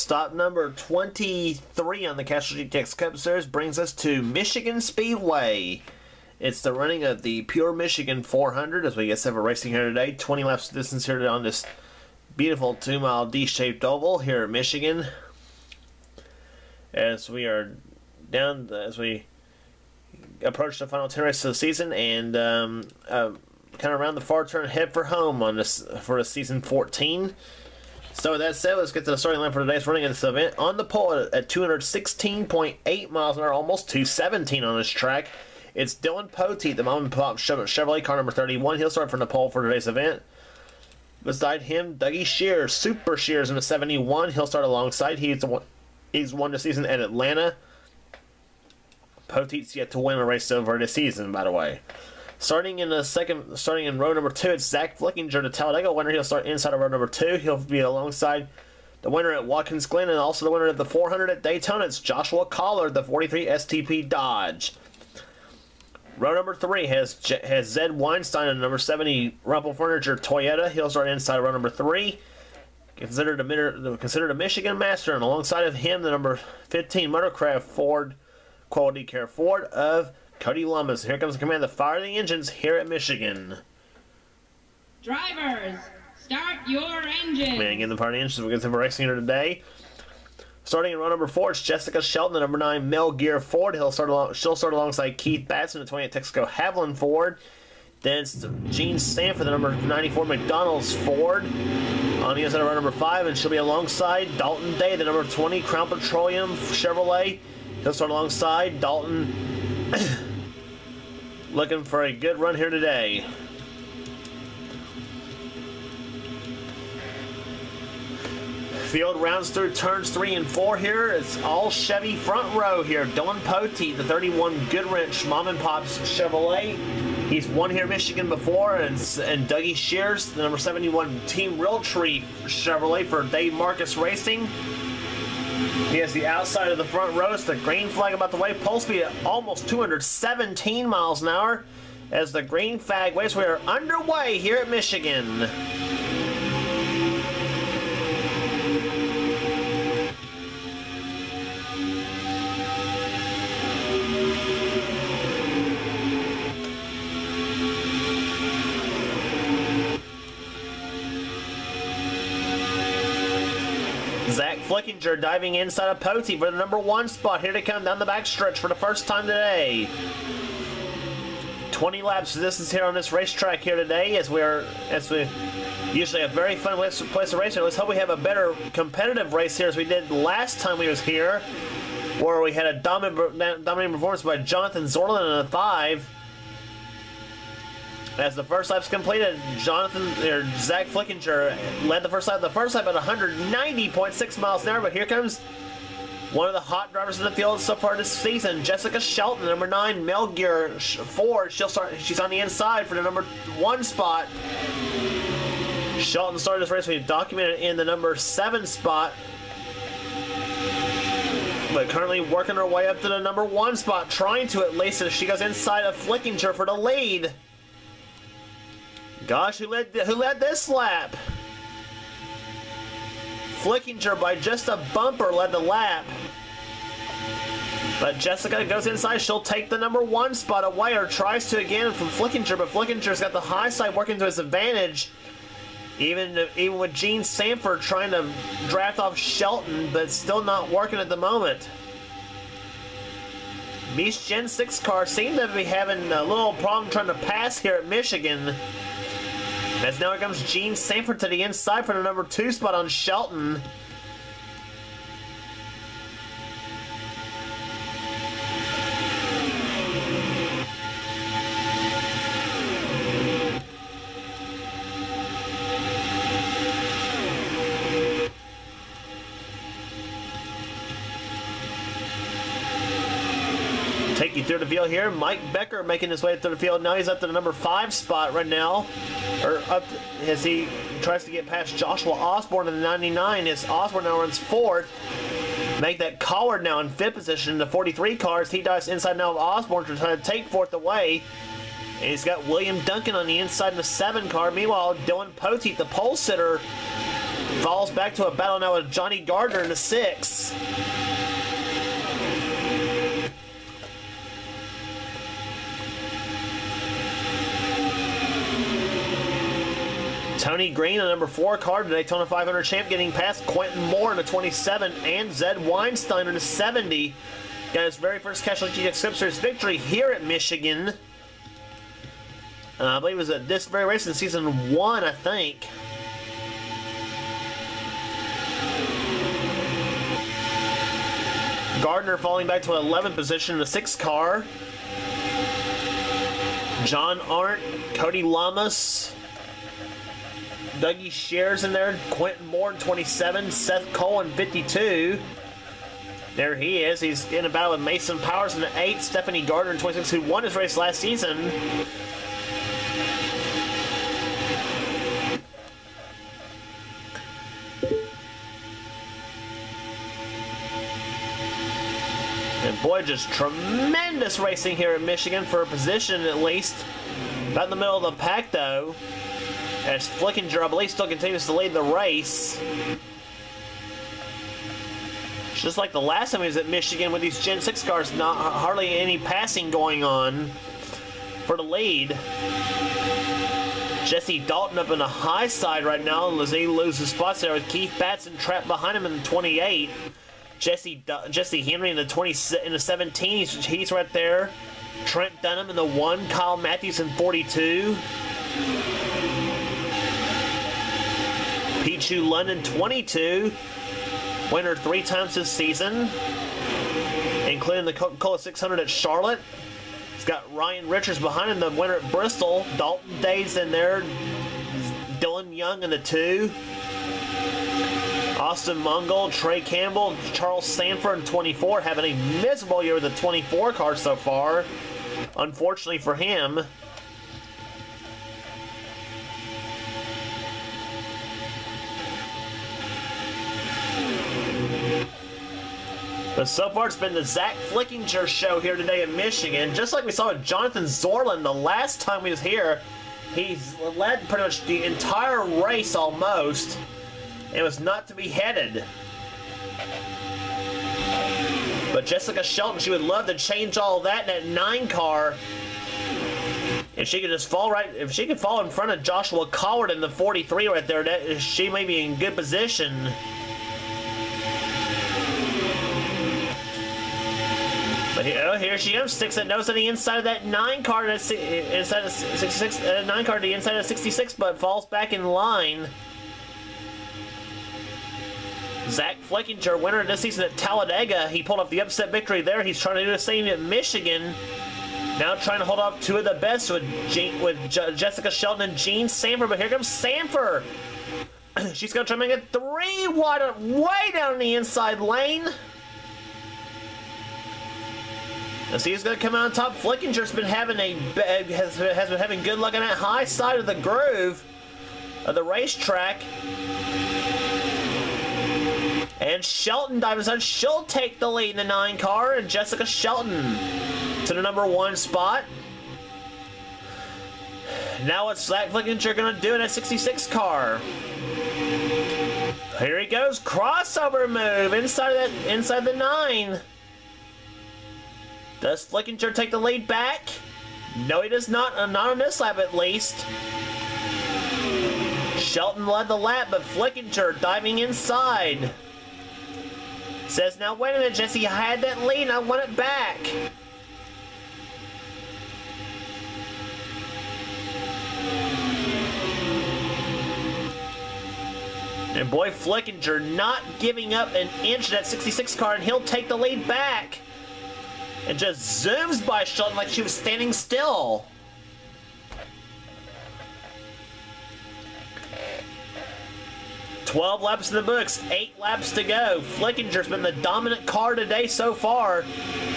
Stop number 23 on the Castrol GTX Cup Series brings us to Michigan Speedway. It's the running of the Pure Michigan 400 as we get set for racing here today. 20 laps of distance here on this beautiful 2-mile D-shaped oval here at Michigan. As we are down, as we approach the final 10 races of the season and kind of around the far turn, head for home on this for season 14. So with that said, let's get to the starting line for today's running of this event. On the pole at 216.8 miles an hour, almost 217 on this track. It's Dylan Poteet, the mom and pop Chevrolet car number 31. He'll start from the pole for today's event. Beside him, Dougie Shears, Super Shears in the 71. He'll start alongside. He's won the season at Atlanta. Poteet's yet to win a race over this season, by the way. Starting in row number 2, it's Zach Flickinger, the Talladega winner. He'll start inside of row number 2. He'll be alongside the winner at Watkins Glen and also the winner of the 400 at Daytona. It's Joshua Collard, the 43 STP Dodge. Row number 3 has Zed Weinstein, the number 70 Rumpel Furniture Toyota. He'll start inside row number 3. Considered a Michigan Master, and alongside of him, the number 15 Motorcraft Ford Quality Care Ford of Cody Lummis. Here comes the command to fire the engines here at Michigan. Drivers, start your engine. Man, again, the fire the engines. We're going to racing here today. Starting in row number 4, it's Jessica Shelton, the number 9 Mel Gear Ford. She'll start alongside Keith Batson, the 28 Texaco Haviland Ford. Then it's Gene Sanford, the number 94 McDonald's Ford. On the inside of row number 5, and she'll be alongside Dalton Day, the number 20 Crown Petroleum Chevrolet. He'll start alongside Dalton. Looking for a good run here today. Field rounds through turns 3 and 4 here. It's all Chevy front row here. Dylan Poteet, the 31 Goodwrench Mom and Pop's Chevrolet. He's won here in Michigan before. And Dougie Shears, the number 71 Team Realtree Chevrolet for Dave Marcus Racing. He has the outside of the front row. It's the green flag about the way. Pole speed at almost 217 miles an hour as the green flag waves. We are underway here at Michigan. Zach Flickinger diving inside of Poteet for the number 1 spot. Here to come down the backstretch for the first time today. 20 laps of distance here on this racetrack here today as we usually a very fun place to race here. Let's hope we have a better competitive race here as we did last time we was here, where we had a dominating performance by Jonathan Zorlin in the 5. As the first lap's completed, Zach Flickinger led the first lap. The first lap at 190.6 miles an hour, but here comes one of the hot drivers in the field so far this season, Jessica Shelton, number 9 Mel Gear Ford. She's on the inside for the number 1 spot. Shelton started this race. We've documented in the number 7 spot, but currently working her way up to the number 1 spot, trying to at least as she goes inside of Flickinger for the lead. Gosh, who led this lap? Flickinger by just a bumper led the lap. But Jessica goes inside. She'll take the number 1 spot away, or tries to again from Flickinger, but Flickinger's got the high side working to his advantage. Even with Gene Sanford trying to draft off Shelton, but still not working at the moment. These Gen 6 cars seem to be having a little problem trying to pass here at Michigan. As now here comes Gene Sanford to the inside for the number 2 spot on Shelton. Take you through the field here. Mike Becker making his way through the field. Now he's up to the number 5 spot right now. Or up as he tries to get past Joshua Osborne in the 99. As Osborne now runs 4th. Make that Collard now in 5th position in the 43 cars. He dives inside now of Osborne to try to take 4th away. And he's got William Duncan on the inside in the 7 car. Meanwhile, Dylan Poteet, the pole sitter, Falls back to a battle now with Johnny Gardner in the 6. Tony Green, the number 4 car, the Daytona 500 champ, getting past Quentin Moore in the 27 and Zed Weinstein in the 70. Got his very first Castrol GTX Cup Series victory here at Michigan. I believe it was at this very race in season 1, I think. Gardner falling back to an 11th position in the 6 car. John Arndt, Cody Lamas, Dougie Shears in there, Quentin Moore in 27, Seth Cole in 52. There he is. He's in a battle with Mason Powers in the 8, Stephanie Gardner in 26, who won his race last season. And boy, just tremendous racing here at Michigan for a position at least. About in the middle of the pack though, as Flickinger, I believe, still continues to lead the race. Just like the last time he was at Michigan with these Gen 6 cars, not hardly any passing going on for the lead. Jesse Dalton up in the high side right now, and Lizzie loses spots there with Keith Batson trapped behind him in the 28. Jesse Henry in the 17, he's right there. Trent Dunham in the 1, Kyle Matthews in 42. Pichu London 22. Winner 3 times this season, including the Coca-Cola 600 at Charlotte. He's got Ryan Richards behind him, the winner at Bristol. Dalton Days in there. Dylan Young in the 2. Austin Mungle, Trey Campbell, Charles Sanford in 24, having a miserable year with the 24 car so far, unfortunately for him. But so far, it's been the Zach Flickinger show here today in Michigan. Just like we saw with Jonathan Zorlin the last time he was here, he's led pretty much the entire race almost. It was not to be headed. But Jessica Shelton, she would love to change all that in that 9 car. If she could just fall if she could fall in front of Joshua Collard in the 43 right there, she may be in good position. But here she comes, sticks that nose on the inside of that 9 car, inside of 66, 9 car to the inside of 66, but falls back in line. Zach Flickinger, winner this season at Talladega, he pulled off the upset victory there. He's trying to do the same at Michigan. Now trying to hold off 2 of the best with Jessica Shelton and Jean Sanford. But here comes Sanford. She's going to try to make it 3 wide, way down in the inside lane. And see who's going to come out on top. Flickinger's been having has been having good luck on that high side of the groove of the racetrack. And Shelton diving inside. She'll take the lead in the 9 car, and Jessica Shelton to the number 1 spot. Now what's Zach Flickinger going to do in that 66 car? Here he goes, crossover move inside the 9. Does Flickinger take the lead back? No, he does not. Not on this lap, at least. Shelton led the lap, but Flickinger diving inside. Says, now wait a minute, Jesse, I had that lead and I want it back. And boy, Flickinger not giving up an inch of that 66 car, and he'll take the lead back. And just zooms by Shelton like she was standing still. "12 laps in the books, 8 laps to go." Flickinger's been the dominant car today so far.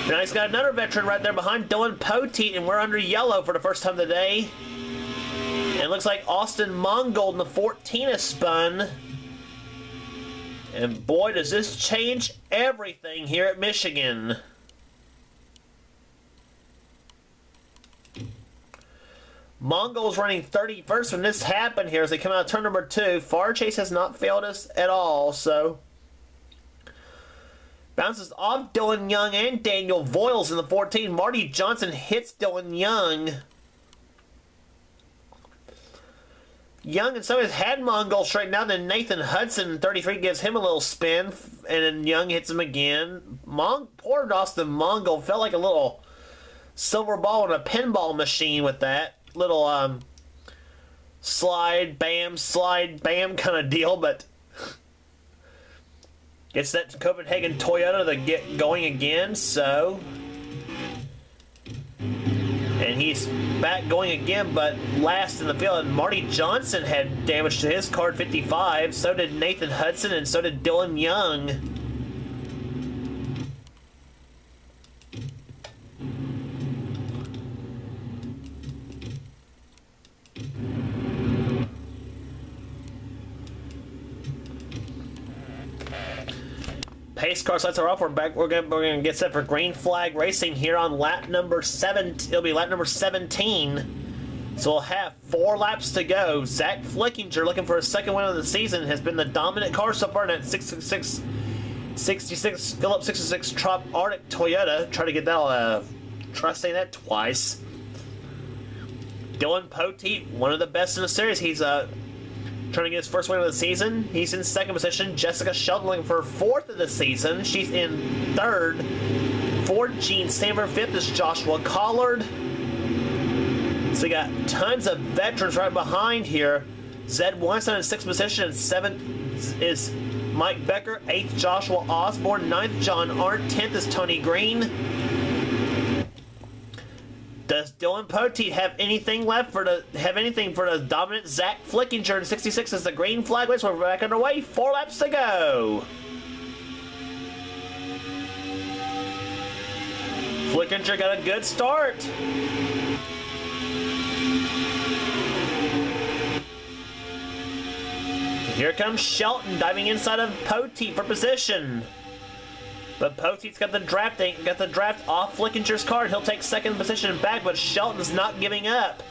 Now he's got another veteran right there behind, Dylan Poteet, and we're under yellow for the first time today. And it looks like Austin Mongold in the 14 is spun. And boy, does this change everything here at Michigan. Mongols running 31st when this happened here as they come out of turn number 2. Far Chase has not failed us at all, so... Bounces off Dylan Young and Daniel Voiles in the 14. Marty Johnson hits Dylan Young. Young and some has had Mongol straightened out, then Nathan Hudson, 33, gives him a little spin, and then Young hits him again. Poor Austin Mongol felt like a little silver ball in a pinball machine with that. Little slide, bam, kind of deal, but gets that Copenhagen Toyota to get going again, so... And he's back going again, but last in the field. And Marty Johnson had damage to his card, 55. So did Nathan Hudson, and so did Dylan Young. Pace car lights are off. We're back. We're gonna get set for green flag racing here on lap number 7. It'll be lap number 17. So we'll have 4 laps to go. Zach Flickinger, looking for his second win of the season, has been the dominant car so far in that 66 Phillips 66 Trop Arctic Toyota. Try to get that. Try saying that twice. Dylan Poteet, one of the best in the series. He's trying to get his first win of the season. He's in second position. Jessica Shelton looking for 4th of the season. She's in 3rd. 4th, Gene Samber. 5th is Joshua Collard. So we got tons of veterans right behind here. Zed Weinstein in 6th position. And 7th is Mike Becker. 8th, Joshua Osborne. 9th, John Arndt. 10th is Tony Green. Does Dylan Poteet have anything left for the dominant Zach Flickinger in 66 as the green flag waits? We're back underway. 4 laps to go. Flickinger got a good start. Here comes Shelton diving inside of Poteet for position. But Poteet's got the draft off Flickinger's card. He'll take second position back, but Shelton's not giving up.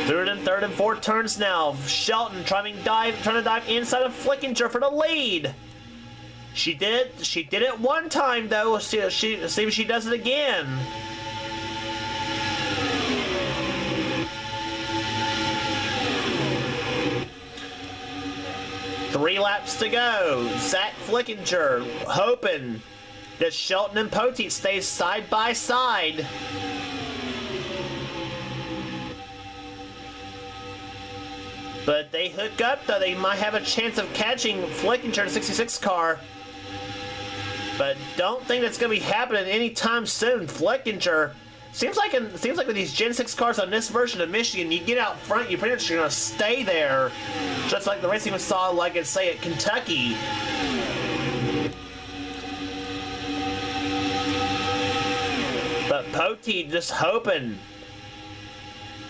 Third and 4th turns now. Shelton trying to dive inside of Flickinger for the lead. She did it one time though. Let's see if she does it again. Three laps to go. Zach Flickinger hoping that Shelton and Poteet stay side by side. But they hook up though. They might have a chance of catching Flickinger in 66 car. But don't think that's going to be happening anytime soon. Flickinger seems like with these Gen 6 cars on this version of Michigan, you get out front, you pretty much going to stay there. Just like the racing we saw, like at say at Kentucky. But Poteet just hoping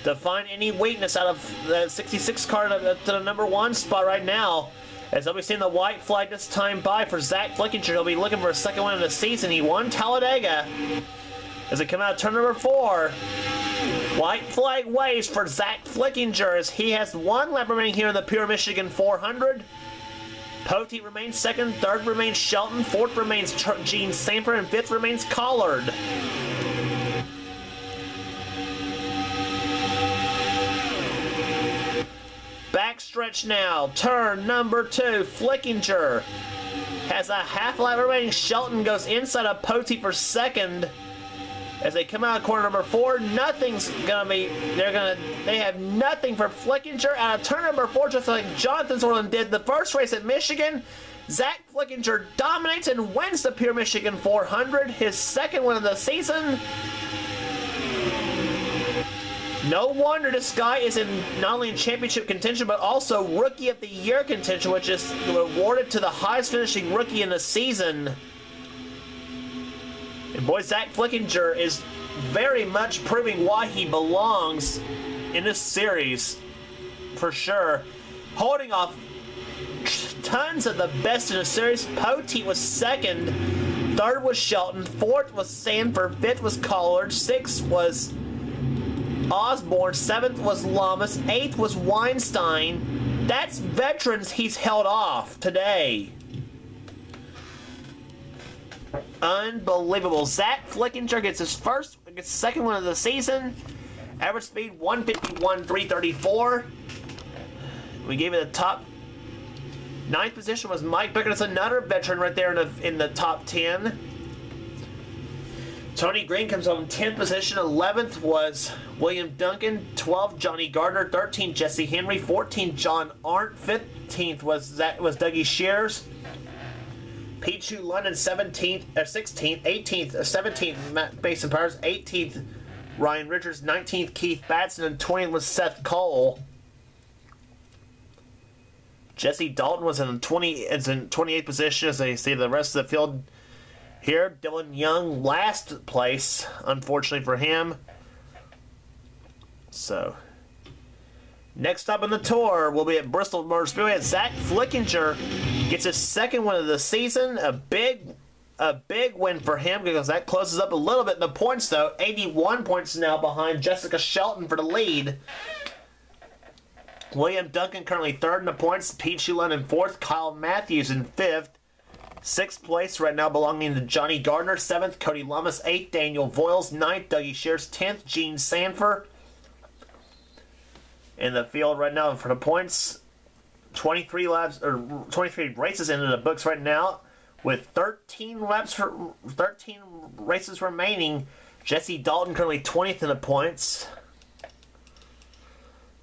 to find any weakness out of the 66 car to the number 1 spot right now. As they'll be seeing the white flag this time by for Zach Flickinger. He'll be looking for a second win of the season. He won Talladega. As they come out of turn number 4, white flag waves for Zach Flickinger as he has 1 lap remaining here in the Pure Michigan 400. Poteet remains second, 3rd remains Shelton, 4th remains Gene Samper, and 5th remains Collard. Backstretch now, turn number 2, Flickinger has a half lap remaining. Shelton goes inside of Poteet for second. As they come out of corner number 4, nothing's gonna be. They have nothing for Flickinger out of turn number 4, just like Jonathan Zorlin did the first race at Michigan. Zach Flickinger dominates and wins the Pure Michigan 400, his second win of the season. No wonder this guy is in not only in championship contention, but also Rookie of the Year contention, which is awarded to the highest finishing rookie in the season. And boy, Zach Flickinger is very much proving why he belongs in this series, for sure. Holding off tons of the best in the series. Poteet was second. Third was Shelton. Fourth was Sanford. Fifth was Collard. Sixth was Osborne. Seventh was Lamas. Eighth was Weinstein. That's veterans he's held off today. Unbelievable. Zach Flickinger gets his second one of the season. Average speed 151.334. We gave it a top. Ninth position was Mike Becker. That's another veteran right there in the top 10. Tony Green comes home 10th position. 11th was William Duncan. 12th, Johnny Gardner. 13th, Jesse Henry. 14th, John Arndt. 15th was Dougie Shears. Pichu London 17th, or 16th. 18th, 17th, Matt Basin Powers. 18th, Ryan Richards. 19th, Keith Batson. And 20th was Seth Cole. Jesse Dalton was in 28th position, as they see the rest of the field here. Dylan Young, last place, unfortunately for him. So, next up on the tour, we'll be at Bristol Motor Speedway. Zach Flickinger gets his second one of the season. A big win for him, because that closes up a little bit in the points, though. 81 points now behind Jessica Shelton for the lead. William Duncan currently third in the points. Pete Shulin in fourth. Kyle Matthews in fifth. Sixth place right now belonging to Johnny Gardner. Seventh, Cody Lummis. Eighth, Daniel Voiles. Ninth, Dougie Shears. 10th, Gene Sanford. In the field right now for the points. 23 races into the books right now, with 13 races remaining. Jesse Dalton currently 20th in the points.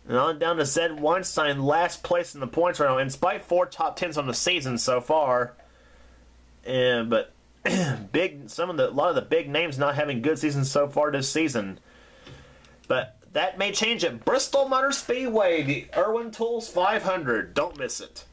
And on down to Zed Weinstein, last place in the points right now, in spite of 4 top 10s on the season so far. But a lot of the big names not having good seasons so far this season. But that may change at Bristol Motor Speedway, the Irwin Tools 500. Don't miss it.